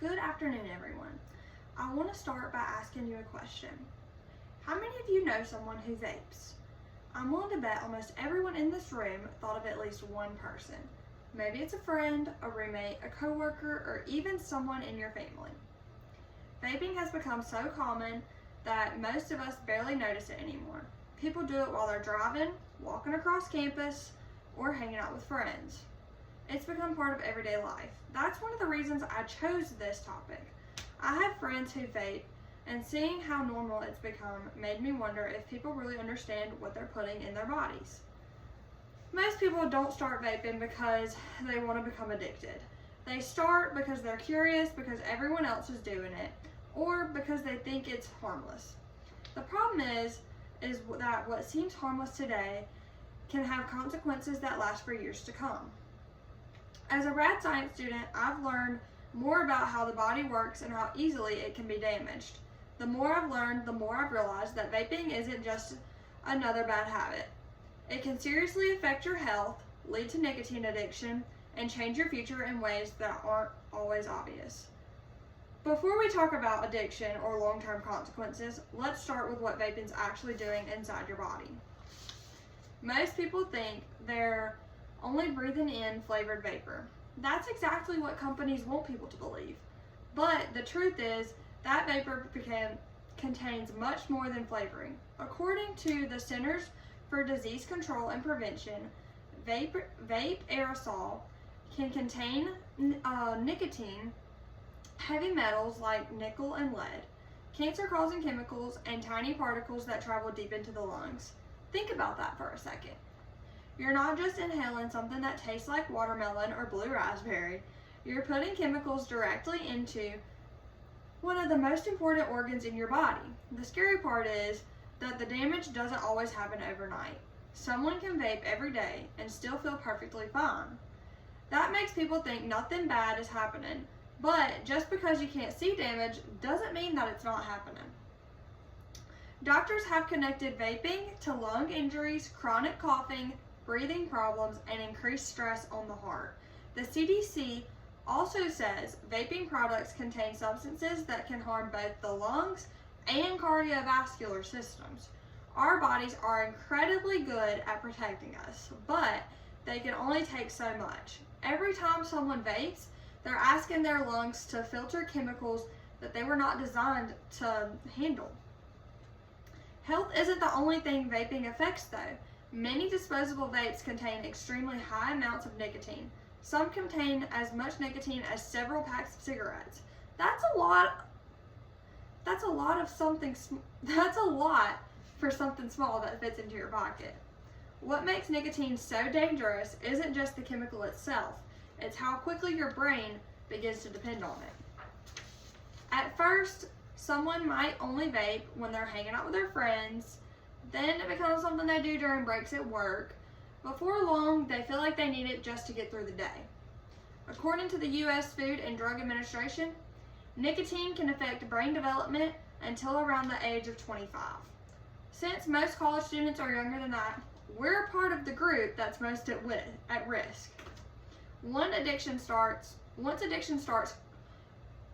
Good afternoon, everyone. I want to start by asking you a question. How many of you know someone who vapes? I'm willing to bet almost everyone in this room thought of at least one person. Maybe it's a friend, a roommate, a coworker, or even someone in your family. Vaping has become so common that most of us barely notice it anymore. People do it while they're driving, walking across campus, or hanging out with friends. It's become part of everyday life. That's one of the reasons I chose this topic. I have friends who vape, and seeing how normal it's become made me wonder if people really understand what they're putting in their bodies. Most people don't start vaping because they want to become addicted. They start because they're curious because everyone else is doing it, or because they think it's harmless. The problem is that what seems harmless today can have consequences that last for years to come. As a rad science student, I've learned more about how the body works and how easily it can be damaged. The more I've learned, the more I've realized that vaping isn't just another bad habit. It can seriously affect your health, lead to nicotine addiction, and change your future in ways that aren't always obvious. Before we talk about addiction or long-term consequences, let's start with what vaping's actually doing inside your body. Most people think they're only breathing in flavored vapor. That's exactly what companies want people to believe. But the truth is that vapor contains much more than flavoring. According to the Centers for Disease Control and Prevention, vape aerosol can contain nicotine, heavy metals like nickel and lead, cancer-causing chemicals, and tiny particles that travel deep into the lungs. Think about that for a second. You're not just inhaling something that tastes like watermelon or blue raspberry. You're putting chemicals directly into one of the most important organs in your body. The scary part is that the damage doesn't always happen overnight. Someone can vape every day and still feel perfectly fine. That makes people think nothing bad is happening, but just because you can't see damage doesn't mean that it's not happening. Doctors have connected vaping to lung injuries, chronic coughing, breathing problems, and increased stress on the heart. The CDC also says vaping products contain substances that can harm both the lungs and cardiovascular systems. Our bodies are incredibly good at protecting us, but they can only take so much. Every time someone vapes, they're asking their lungs to filter chemicals that they were not designed to handle. Health isn't the only thing vaping affects though. Many disposable vapes contain extremely high amounts of nicotine. Some contain as much nicotine as several packs of cigarettes. That's a lot for something small that fits into your pocket. What makes nicotine so dangerous isn't just the chemical itself, it's how quickly your brain begins to depend on it. At first, someone might only vape when they're hanging out with their friends. Then it becomes something they do during breaks at work. Before long, they feel like they need it just to get through the day. According to the U.S. Food and Drug Administration, nicotine can affect brain development until around the age of 25. Since most college students are younger than that, we're part of the group that's most at risk. Once addiction starts,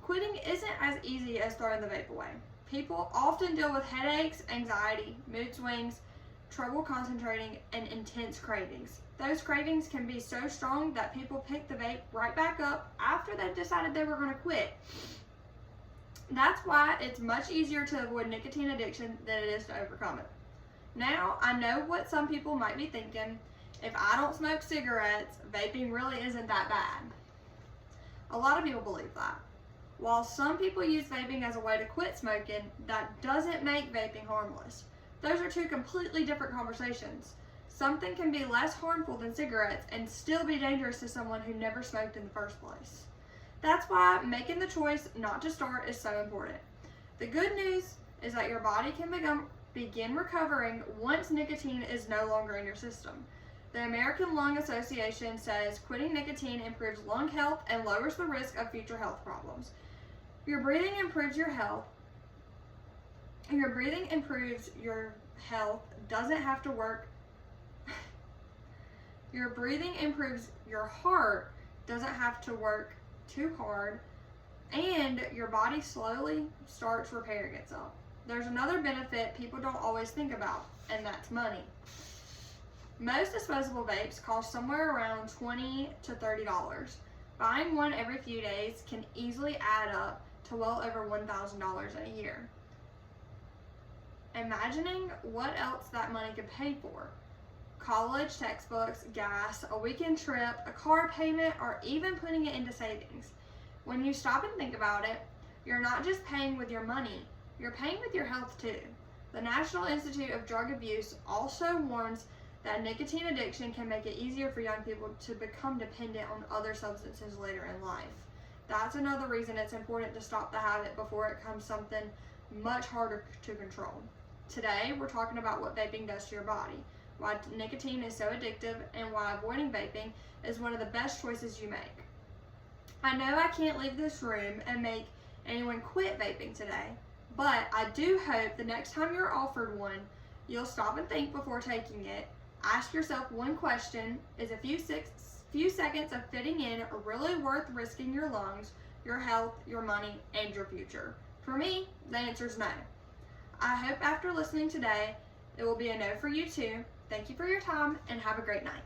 quitting isn't as easy as throwing the vape away. People often deal with headaches, anxiety, mood swings, trouble concentrating, and intense cravings. Those cravings can be so strong that people pick the vape right back up after they've decided they were going to quit. That's why it's much easier to avoid nicotine addiction than it is to overcome it. Now, I know what some people might be thinking. If I don't smoke cigarettes, vaping really isn't that bad. A lot of people believe that. While some people use vaping as a way to quit smoking, that doesn't make vaping harmless. Those are two completely different conversations. Something can be less harmful than cigarettes and still be dangerous to someone who never smoked in the first place. That's why making the choice not to start is so important. The good news is that your body can begin recovering once nicotine is no longer in your system. The American Lung Association says quitting nicotine improves lung health and lowers the risk of future health problems. Your breathing improves your health. Doesn't have to work. Your breathing improves your heart, doesn't have to work too hard, and your body slowly starts repairing itself. There's another benefit people don't always think about, and that's money. Most disposable vapes cost somewhere around $20 to $30. Buying one every few days can easily add up to well over $1,000 in a year. Imagining what else that money could pay for. College textbooks, gas, a weekend trip, a car payment, or even putting it into savings. When you stop and think about it, you're not just paying with your money, you're paying with your health too. The National Institute of Drug Abuse also warns that nicotine addiction can make it easier for young people to become dependent on other substances later in life. That's another reason it's important to stop the habit before it becomes something much harder to control. Today, we're talking about what vaping does to your body, why nicotine is so addictive, and why avoiding vaping is one of the best choices you make. I know I can't leave this room and make anyone quit vaping today, but I do hope the next time you're offered one, you'll stop and think before taking it. Ask yourself one question: is a few seconds of fitting in really worth risking your lungs, your health, your money, and your future? For me, the answer is no. I hope after listening today, it will be a no for you too. Thank you for your time and have a great night.